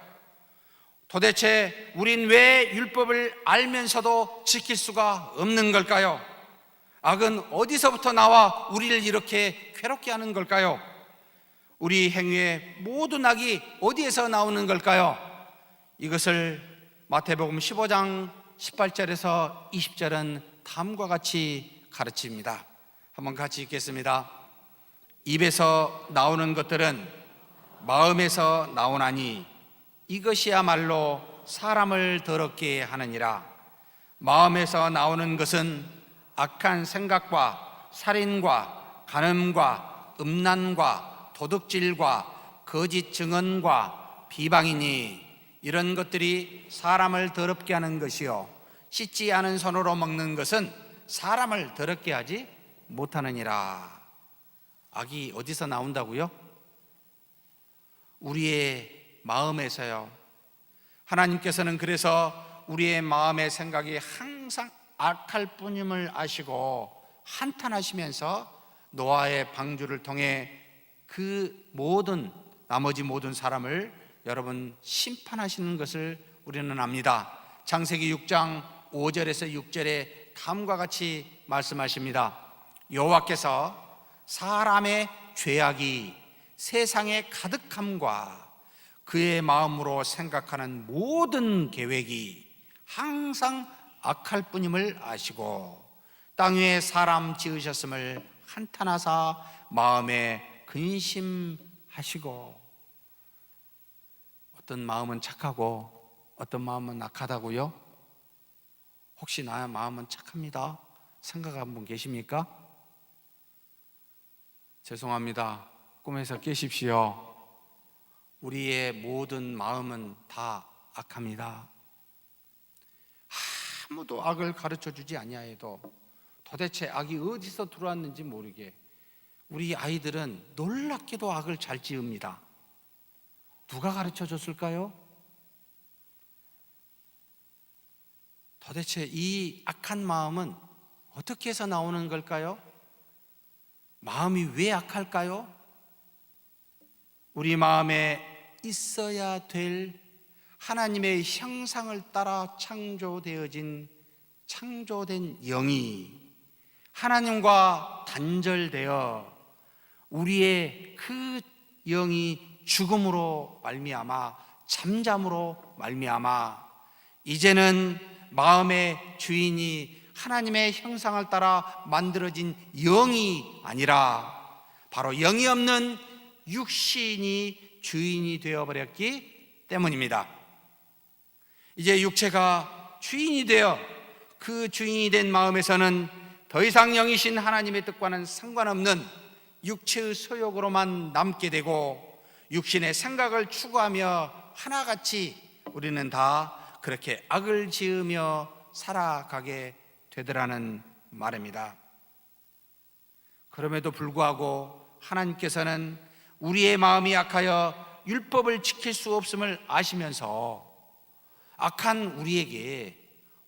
도대체 우린 왜 율법을 알면서도 지킬 수가 없는 걸까요? 악은 어디서부터 나와 우리를 이렇게 괴롭게 하는 걸까요? 우리 행위의 모든 악이 어디에서 나오는 걸까요? 이것을 마태복음 15장 18절에서 20절은 다음과 같이 가르칩니다. 한번 같이 읽겠습니다. 입에서 나오는 것들은 마음에서 나오나니 이것이야말로 사람을 더럽게 하느니라. 마음에서 나오는 것은 악한 생각과 살인과 간음과 음란과 도둑질과 거짓 증언과 비방이니 이런 것들이 사람을 더럽게 하는 것이요 씻지 않은 손으로 먹는 것은 사람을 더럽게 하지 못하느니라. 악이 어디서 나온다고요? 우리의 마음에서요. 하나님께서는 그래서 우리의 마음의 생각이 항상 악할 뿐임을 아시고 한탄하시면서 노아의 방주를 통해 그 나머지 모든 사람을 여러분 심판하시는 것을 우리는 압니다. 창세기 6장 5절에서 6절에 다음과 같이 말씀하십니다. 여호와께서 사람의 죄악이 세상에 가득함과 그의 마음으로 생각하는 모든 계획이 항상 악할 뿐임을 아시고 땅 위에 사람 지으셨음을 한탄하사 마음에 근심하시고. 어떤 마음은 착하고 어떤 마음은 악하다고요? 혹시 나의 마음은 착합니다 생각한 분 계십니까? 죄송합니다. 꿈에서 깨십시오. 우리의 모든 마음은 다 악합니다. 아무도 악을 가르쳐주지 아니하여도 도대체 악이 어디서 들어왔는지 모르게 우리 아이들은 놀랍게도 악을 잘 지읍니다. 누가 가르쳐줬을까요? 도대체 이 악한 마음은 어떻게 해서 나오는 걸까요? 마음이 왜 악할까요? 우리 마음에 있어야 될 하나님의 형상을 따라 창조된 영이 하나님과 단절되어 우리의 그 영이 죽음으로 말미암아 잠잠으로 말미암아 이제는 마음의 주인이 하나님의 형상을 따라 만들어진 영이 아니라 바로 영이 없는 육신이 주인이 되어버렸기 때문입니다. 이제 육체가 주인이 되어 그 주인이 된 마음에서는 더 이상 영이신 하나님의 뜻과는 상관없는 육체의 소욕으로만 남게 되고 육신의 생각을 추구하며 하나같이 우리는 다 그렇게 악을 지으며 살아가게 되더라는 말입니다. 그럼에도 불구하고 하나님께서는 우리의 마음이 악하여 율법을 지킬 수 없음을 아시면서 악한 우리에게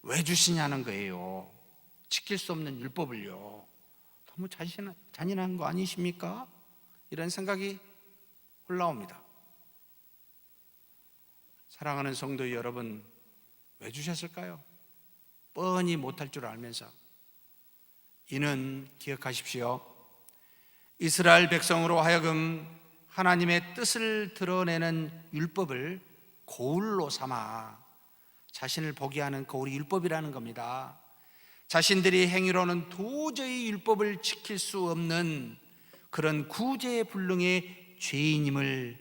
왜 주시냐는 거예요. 지킬 수 없는 율법을요. 너무 잔인한 거 아니십니까? 이런 생각이 올라옵니다. 사랑하는 성도 여러분, 왜 주셨을까요? 뻔히 못할 줄 알면서. 이는 기억하십시오. 이스라엘 백성으로 하여금 하나님의 뜻을 드러내는 율법을 고울로 삼아 자신을 보게 하는 거울이 율법이라는 겁니다. 자신들이 행위로는 도저히 율법을 지킬 수 없는 그런 구제불능의 죄인임을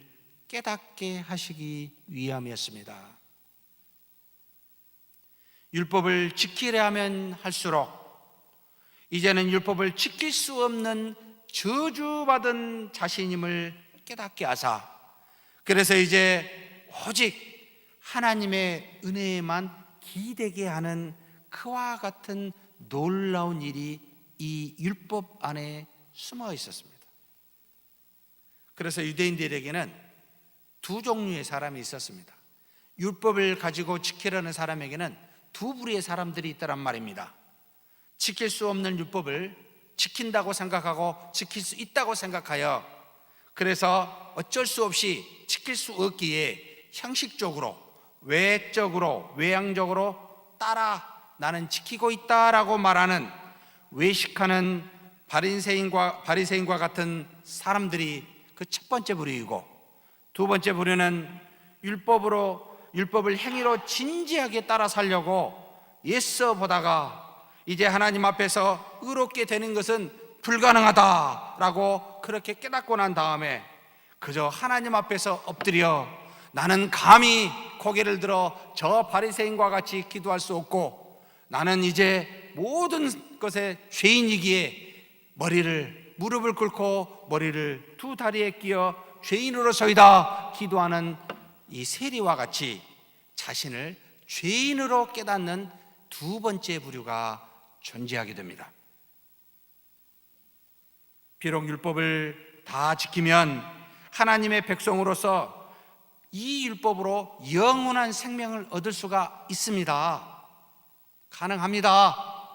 깨닫게 하시기 위함이었습니다. 율법을 지키려 하면 할수록 이제는 율법을 지킬 수 없는 저주받은 자신임을 깨닫게 하사, 그래서 이제 오직 하나님의 은혜에만 기대게 하는 그와 같은 놀라운 일이 이 율법 안에 숨어 있었습니다. 그래서 유대인들에게는 두 종류의 사람이 있었습니다. 율법을 가지고 지키려는 사람에게는 두 부류의 사람들이 있다란 말입니다. 지킬 수 없는 율법을 지킨다고 생각하고 지킬 수 있다고 생각하여, 그래서 어쩔 수 없이 지킬 수 없기에 형식적으로, 외적으로, 외향적으로 따라 나는 지키고 있다라고 말하는, 외식하는 바리새인과 같은 사람들이 그 첫 번째 부류이고, 두 번째 부류는 율법을 행위로 진지하게 따라 살려고 애써 보다가 이제 하나님 앞에서 의롭게 되는 것은 불가능하다라고 그렇게 깨닫고 난 다음에 그저 하나님 앞에서 엎드려 나는 감히 고개를 들어 저 바리새인과 같이 기도할 수 없고 나는 이제 모든 것에 죄인이기에 무릎을 꿇고 머리를 두 다리에 끼어 죄인으로서이다 기도하는 이 세리와 같이 자신을 죄인으로 깨닫는 두 번째 부류가 존재하게 됩니다. 비록 율법을 다 지키면 하나님의 백성으로서 이 율법으로 영원한 생명을 얻을 수가 있습니다. 가능합니다.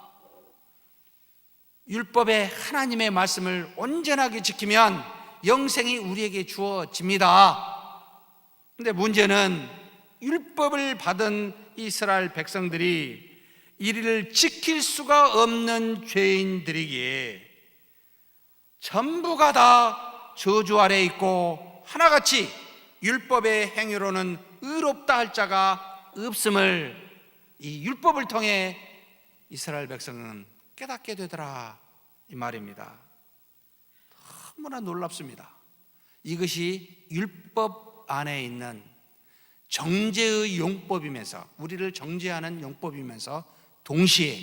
율법의 하나님의 말씀을 온전하게 지키면 영생이 우리에게 주어집니다. 그런데 문제는 율법을 받은 이스라엘 백성들이 이를 지킬 수가 없는 죄인들이기에 전부가 다 저주 아래 있고 하나같이 율법의 행위로는 의롭다 할 자가 없음을 이 율법을 통해 이스라엘 백성은 깨닫게 되더라 이 말입니다. 너무나 놀랍습니다. 이것이 율법 안에 있는 정죄의 용법이면서, 우리를 정죄하는 용법이면서 동시에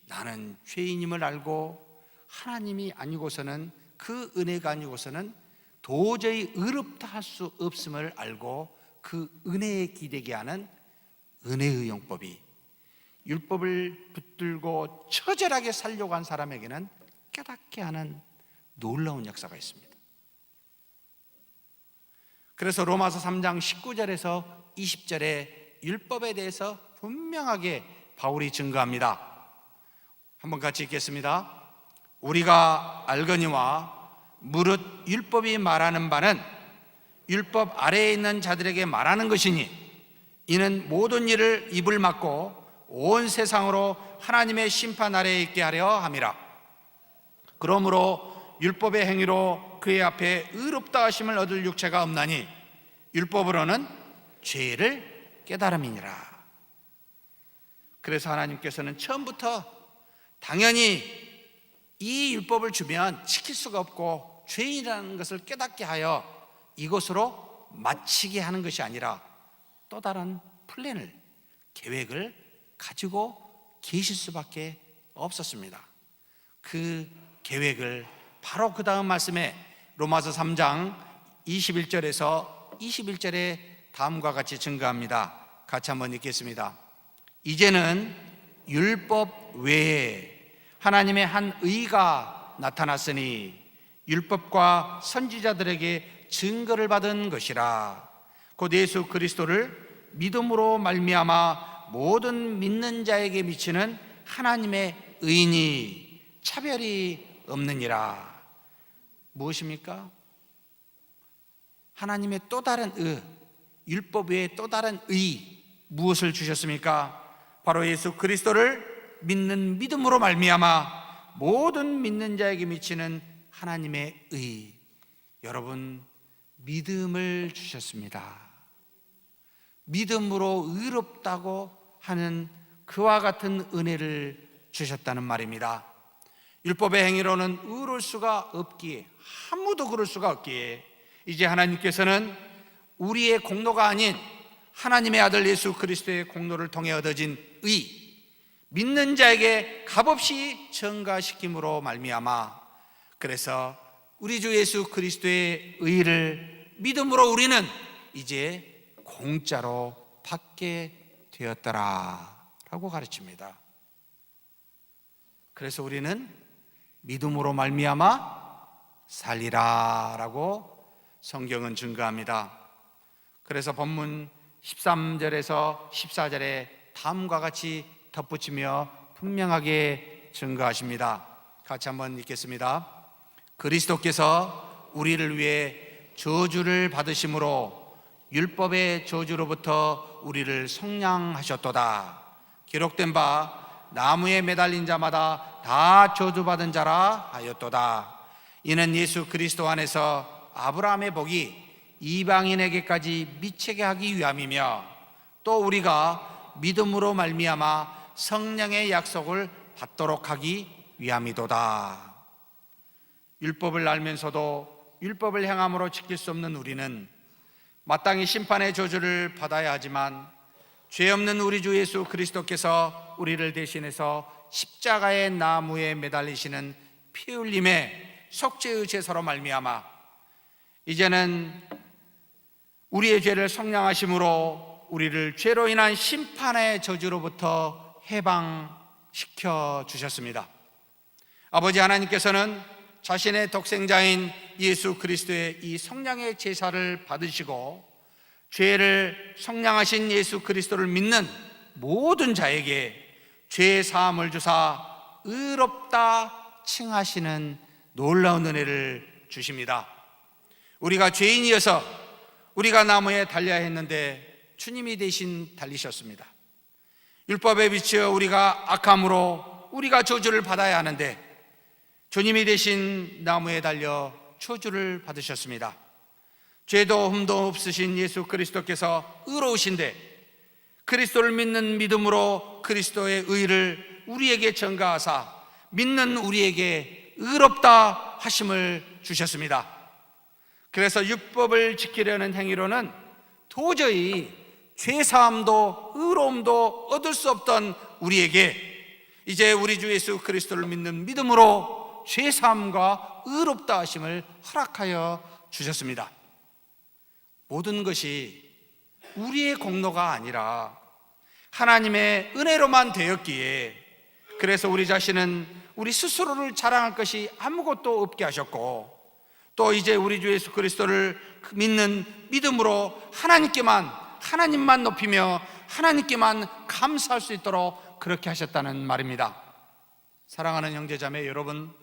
나는 죄인임을 알고 하나님이 아니고서는, 그 은혜가 아니고서는 도저히 의롭다 할 수 없음을 알고 그 은혜에 기대게 하는 은혜의 용법이 율법을 붙들고 처절하게 살려고 한 사람에게는 깨닫게 하는 놀라운 역사가 있습니다. 그래서 로마서 3장 19절에서 20절에 율법에 대해서 분명하게 바울이 증거합니다. 한번 같이 읽겠습니다. 우리가 알거니와 무릇 율법이 말하는 바는 율법 아래에 있는 자들에게 말하는 것이니 이는 모든 일을 입을 막고 온 세상으로 하나님의 심판 아래에 있게 하려 함이라. 그러므로 율법의 행위로 그의 앞에 의롭다 하심을 얻을 육체가 없나니 율법으로는 죄를 깨달음이니라. 그래서 하나님께서는 처음부터 당연히 이 율법을 주면 지킬 수가 없고 죄인이라는 것을 깨닫게 하여 이것으로 마치게 하는 것이 아니라 또 다른 플랜을, 계획을 가지고 계실 수밖에 없었습니다. 그 계획을 바로 그 다음 말씀에 로마서 3장 21절에서 21절에 다음과 같이 증거합니다. 같이 한번 읽겠습니다. 이제는 율법 외에 하나님의 한 의가 나타났으니 율법과 선지자들에게 증거를 받은 것이라. 곧 예수 그리스도를 믿음으로 말미암아 모든 믿는 자에게 미치는 하나님의 의인이 차별이 없느니라. 무엇입니까? 하나님의 또 다른 율법 외에 또 다른 무엇을 주셨습니까? 바로 예수 그리스도를 믿는 믿음으로 말미암아 모든 믿는 자에게 미치는 하나님의 의. 여러분, 믿음을 주셨습니다. 믿음으로 의롭다고 하는 그와 같은 은혜를 주셨다는 말입니다. 율법의 행위로는 의로울 수가 없기에, 아무도 그럴 수가 없기에 이제 하나님께서는 우리의 공로가 아닌 하나님의 아들 예수 그리스도의 공로를 통해 얻어진 믿는 자에게 값없이 증가시킴으로 말미암아, 그래서 우리 주 예수 그리스도의 의를 믿음으로 우리는 이제 공짜로 받게 되었더라 라고 가르칩니다. 그래서 우리는 믿음으로 말미암아 살리라 라고 성경은 증거합니다. 그래서 본문 13절에서 14절에 다음과 같이 덧붙이며 분명하게 증거하십니다. 같이 한번 읽겠습니다. 그리스도께서 우리를 위해 저주를 받으심으로 율법의 저주로부터 우리를 속량하셨도다. 기록된 바 나무에 매달린 자마다 다 저주받은 자라 하였도다. 이는 예수 그리스도 안에서 아브라함의 복이 이방인에게까지 미치게 하기 위함이며, 또 우리가 믿음으로 말미암아 성령의 약속을 받도록 하기 위함이도다. 율법을 알면서도 율법을 행함으로 지킬 수 없는 우리는 마땅히 심판의 저주를 받아야 하지만, 죄 없는 우리 주 예수 그리스도께서 우리를 대신해서 십자가의 나무에 매달리시는 피 흘림의 속죄의 제사로 말미암아 이제는 우리의 죄를 속량하심으로 우리를 죄로 인한 심판의 저주로부터 해방시켜 주셨습니다. 아버지 하나님께서는 자신의 독생자인 예수 그리스도의 이 속량의 제사를 받으시고 죄를 속량하신 예수 그리스도를 믿는 모든 자에게 죄 사함을 주사 의롭다 칭하시는 놀라운 은혜를 주십니다. 우리가 죄인이어서 우리가 나무에 달려야 했는데 주님이 대신 달리셨습니다. 율법에 비추어 우리가 악함으로 우리가 저주를 받아야 하는데 주님이 대신 나무에 달려 저주를 받으셨습니다. 죄도 흠도 없으신 예수 그리스도께서 의로우신데 그리스도를 믿는 믿음으로 그리스도의 의를 우리에게 전가하사 믿는 우리에게 의롭다 하심을 주셨습니다. 그래서 율법을 지키려는 행위로는 도저히 죄사함도 의로움도 얻을 수 없던 우리에게 이제 우리 주 예수 그리스도를 믿는 믿음으로 죄사함과 의롭다 하심을 허락하여 주셨습니다. 모든 것이 우리의 공로가 아니라 하나님의 은혜로만 되었기에, 그래서 우리 자신은 우리 스스로를 자랑할 것이 아무것도 없게 하셨고, 또 이제 우리 주 예수 그리스도를 믿는 믿음으로 하나님만 높이며 하나님께만 감사할 수 있도록 그렇게 하셨다는 말입니다. 사랑하는 형제자매 여러분,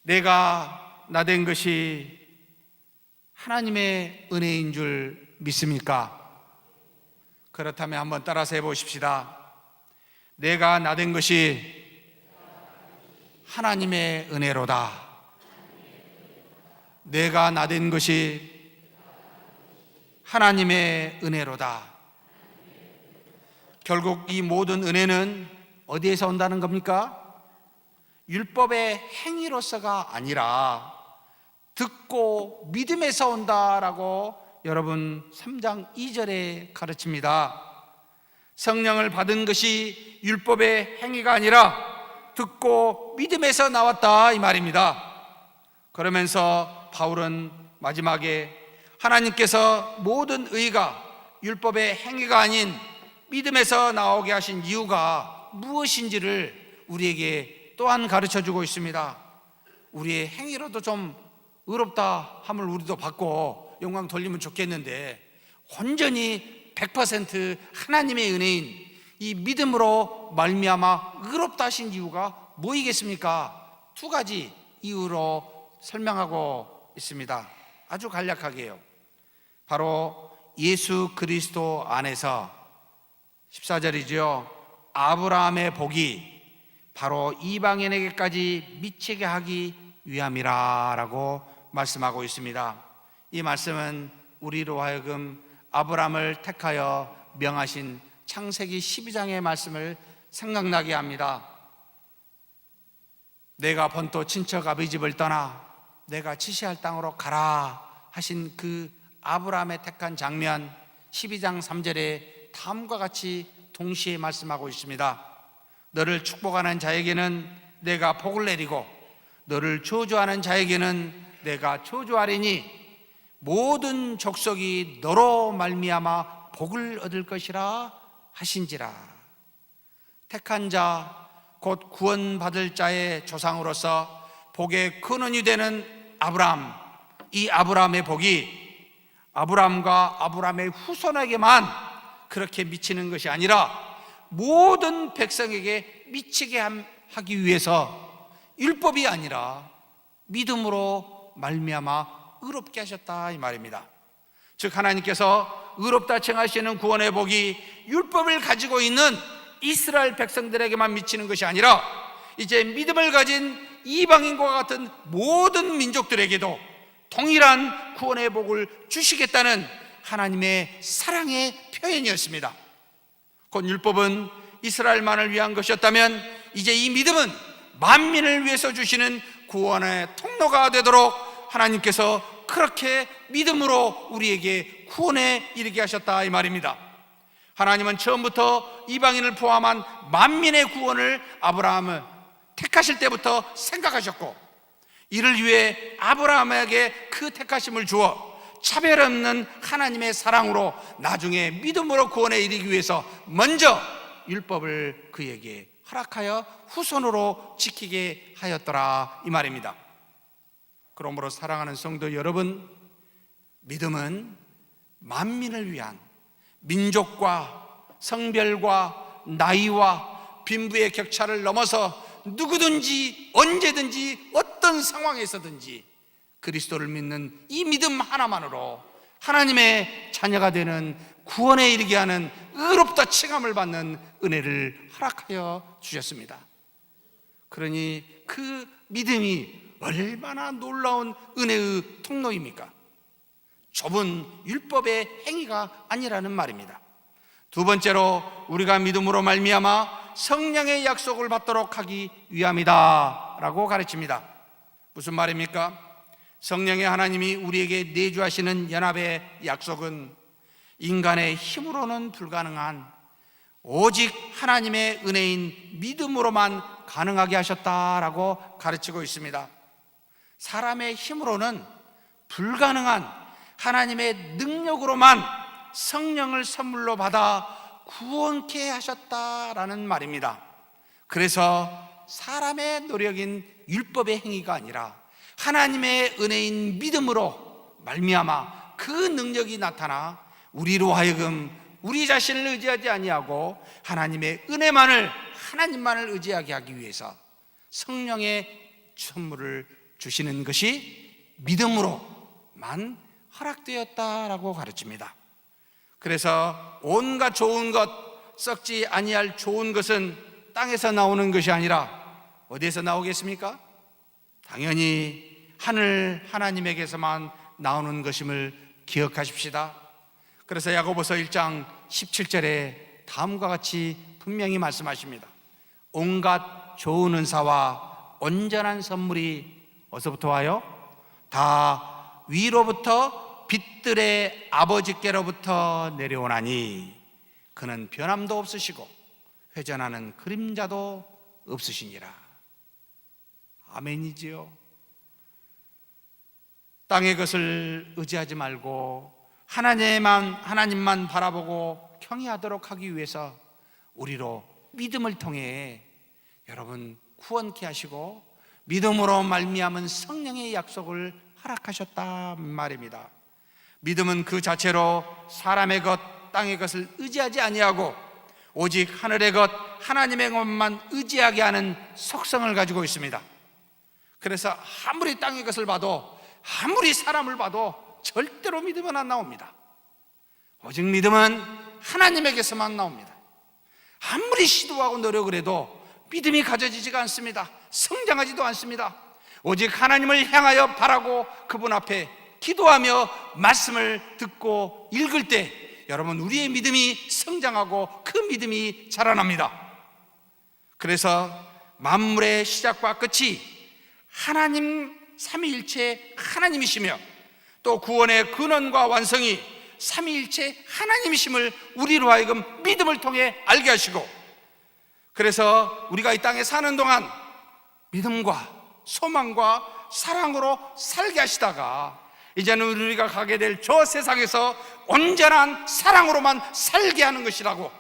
내가 나된 것이 하나님의 은혜인 줄 믿습니까? 그렇다면 한번 따라서 해보십시다. 내가 나된 것이 하나님의 은혜로다. 내가 나된 것이 하나님의 은혜로다. 결국 이 모든 은혜는 어디에서 온다는 겁니까? 율법의 행위로서가 아니라 듣고 믿음에서 온다라고 여러분 3장 2절에 가르칩니다. 성령을 받은 것이 율법의 행위가 아니라 듣고 믿음에서 나왔다 이 말입니다. 그러면서 바울은 마지막에 하나님께서 모든 의가 율법의 행위가 아닌 믿음에서 나오게 하신 이유가 무엇인지를 우리에게 또한 가르쳐주고 있습니다. 우리의 행위로도 좀 의롭다 함을 우리도 받고 영광 돌리면 좋겠는데, 온전히 100% 하나님의 은혜인 이 믿음으로 말미암아 의롭다 하신 이유가 뭐이겠습니까? 두 가지 이유로 설명하고 있습니다. 아주 간략하게요. 바로 예수 그리스도 안에서 14절이죠. 아브라함의 복이 바로 이방인에게까지 미치게 하기 위함이라 라고 말씀하고 있습니다. 이 말씀은 우리로 하여금 아브라함을 택하여 명하신 창세기 12장의 말씀을 생각나게 합니다. 내가 본토 친척 아버지 집을 떠나 내가 지시할 땅으로 가라 하신 그 아브라함의 택한 장면 12장 3절에 다음과 같이 동시에 말씀하고 있습니다. 너를 축복하는 자에게는 내가 복을 내리고 너를 저주하는 자에게는 내가 저주하리니 모든 족속이 너로 말미암아 복을 얻을 것이라 하신지라. 택한 자 곧 구원받을 자의 조상으로서 복의 근원이 되는 아브라함, 이 아브라함의 복이 아브라함과 아브라함의 후손에게만 그렇게 미치는 것이 아니라 모든 백성에게 미치게 하기 위해서 율법이 아니라 믿음으로 말미암아 의롭게 하셨다 이 말입니다. 즉 하나님께서 의롭다 칭하시는 구원의 복이 율법을 가지고 있는 이스라엘 백성들에게만 미치는 것이 아니라 이제 믿음을 가진 이방인과 같은 모든 민족들에게도 동일한 구원의 복을 주시겠다는 하나님의 사랑의 표현이었습니다. 곧 율법은 이스라엘만을 위한 것이었다면 이제 이 믿음은 만민을 위해서 주시는 구원의 통로가 되도록 하나님께서 그렇게 믿음으로 우리에게 구원에 이르게 하셨다 이 말입니다. 하나님은 처음부터 이방인을 포함한 만민의 구원을 아브라함을 택하실 때부터 생각하셨고 이를 위해 아브라함에게 그 택하심을 주어 차별 없는 하나님의 사랑으로 나중에 믿음으로 구원에 이르기 위해서 먼저 율법을 그에게 허락하여 후손으로 지키게 하였더라 이 말입니다. 그러므로 사랑하는 성도 여러분, 믿음은 만민을 위한 민족과 성별과 나이와 빈부의 격차를 넘어서 누구든지 언제든지 어떤 상황에서든지 그리스도를 믿는 이 믿음 하나만으로 하나님의 자녀가 되는 구원에 이르게 하는 의롭다 칭함을 받는 은혜를 허락하여 주셨습니다. 그러니 그 믿음이 얼마나 놀라운 은혜의 통로입니까? 좁은 율법의 행위가 아니라는 말입니다. 두 번째로 우리가 믿음으로 말미암아 성령의 약속을 받도록 하기 위함이다 라고 가르칩니다. 무슨 말입니까? 성령의 하나님이 우리에게 내주하시는 연합의 약속은 인간의 힘으로는 불가능한 오직 하나님의 은혜인 믿음으로만 가능하게 하셨다라고 가르치고 있습니다. 사람의 힘으로는 불가능한 하나님의 능력으로만 성령을 선물로 받아 구원케 하셨다라는 말입니다. 그래서 사람의 노력인 율법의 행위가 아니라 하나님의 은혜인 믿음으로 말미암아 그 능력이 나타나 우리로 하여금 우리 자신을 의지하지 아니하고 하나님의 은혜만을 하나님만을 의지하게 하기 위해서 성령의 선물을 주시는 것이 믿음으로만 허락되었다라고 가르칩니다. 그래서 온갖 좋은 것, 썩지 아니할 좋은 것은 땅에서 나오는 것이 아니라 어디에서 나오겠습니까? 당연히 하늘 하나님에게서만 나오는 것임을 기억하십시다. 그래서 야고보서 1장 17절에 다음과 같이 분명히 말씀하십니다. 온갖 좋은 은사와 온전한 선물이 어디서부터 와요? 다 위로부터 빛들의 아버지께로부터 내려오나니 그는 변함도 없으시고 회전하는 그림자도 없으시니라. 아멘이지요. 땅의 것을 의지하지 말고 하나님만 바라보고 경외하도록 하기 위해서 우리로 믿음을 통해 여러분 구원케 하시고 믿음으로 말미암은 성령의 약속을 허락하셨다 말입니다. 믿음은 그 자체로 사람의 것, 땅의 것을 의지하지 아니하고 오직 하늘의 것 하나님의 것만 의지하게 하는 속성을 가지고 있습니다. 그래서 아무리 땅의 것을 봐도, 아무리 사람을 봐도 절대로 믿음은 안 나옵니다. 오직 믿음은 하나님에게서만 나옵니다. 아무리 시도하고 노력을 해도 믿음이 가져지지가 않습니다. 성장하지도 않습니다. 오직 하나님을 향하여 바라고 그분 앞에 기도하며 말씀을 듣고 읽을 때 여러분, 우리의 믿음이 성장하고 그 믿음이 자라납니다. 그래서 만물의 시작과 끝이 하나님 삼위일체 하나님이시며 또 구원의 근원과 완성이 삼위일체 하나님이심을 우리로 하여금 믿음을 통해 알게 하시고, 그래서 우리가 이 땅에 사는 동안 믿음과 소망과 사랑으로 살게 하시다가 이제는 우리가 가게 될 저 세상에서 온전한 사랑으로만 살게 하는 것이라고,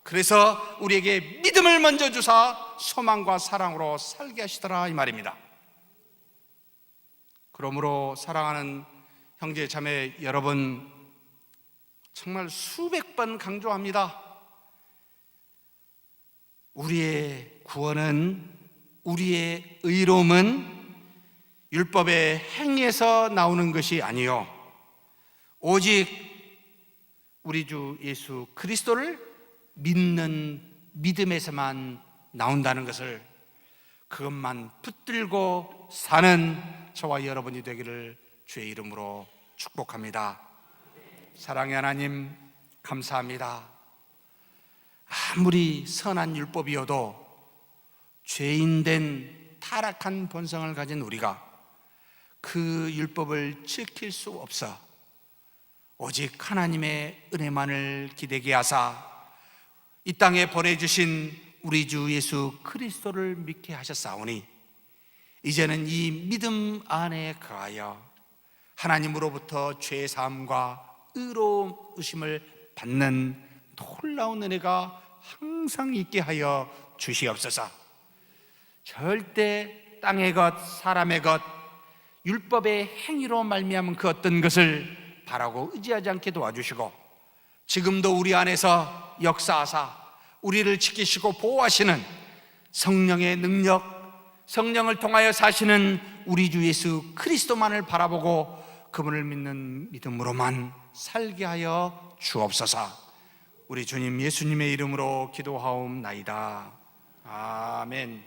그래서 우리에게 믿음을 먼저 주사 소망과 사랑으로 살게 하시더라 이 말입니다. 그러므로 사랑하는 형제 자매 여러분, 정말 수백 번 강조합니다. 우리의 구원은, 우리의 의로움은 율법의 행위에서 나오는 것이 아니요 오직 우리 주 예수 그리스도를 믿는 믿음에서만 나온다는 것을, 그것만 붙들고 사는 저와 여러분이 되기를 주의 이름으로 축복합니다. 사랑의 하나님, 감사합니다. 아무리 선한 율법이어도 죄인된 타락한 본성을 가진 우리가 그 율법을 지킬 수 없어 오직 하나님의 은혜만을 기대게 하사 이 땅에 보내주신 우리 주 예수 그리스도를 믿게 하셨사오니 이제는 이 믿음 안에 거하여 하나님으로부터 죄사함과 의로우심을 받는 놀라운 은혜가 항상 있게 하여 주시옵소서. 절대 땅의 것, 사람의 것, 율법의 행위로 말미암은 그 어떤 것을 바라고 의지하지 않게 도와주시고, 지금도 우리 안에서 역사하사 우리를 지키시고 보호하시는 성령의 능력, 성령을 통하여 사시는 우리 주 예수 그리스도만을 바라보고 그분을 믿는 믿음으로만 살게 하여 주옵소서. 우리 주님 예수님의 이름으로 기도하옵나이다. 아멘.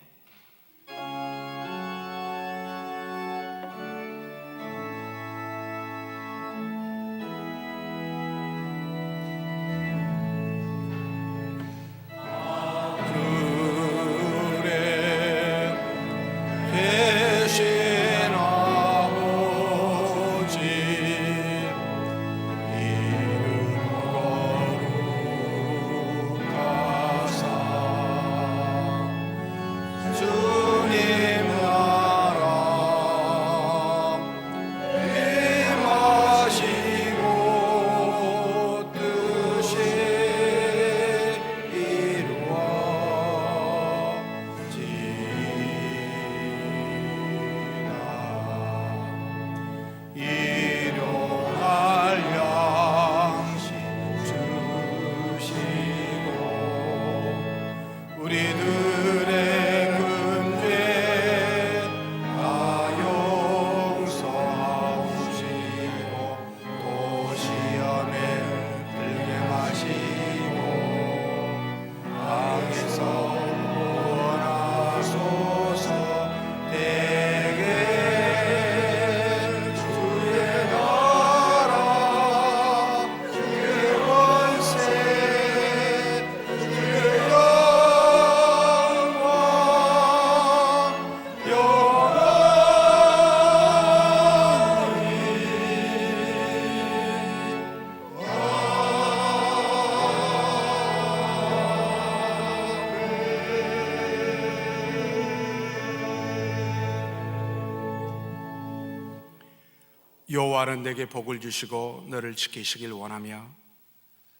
여호와는 내게 복을 주시고 너를 지키시길 원하며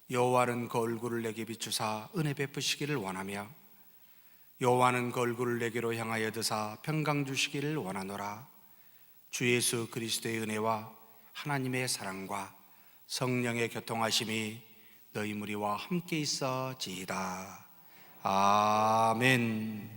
여호와는 그 얼굴을 내게 비추사 은혜 베푸시기를 원하며 여호와는 그 얼굴을 내게로 향하여 드사 평강 주시기를 원하노라. 주 예수 그리스도의 은혜와 하나님의 사랑과 성령의 교통하심이 너희 무리와 함께 있어지이다. 아멘.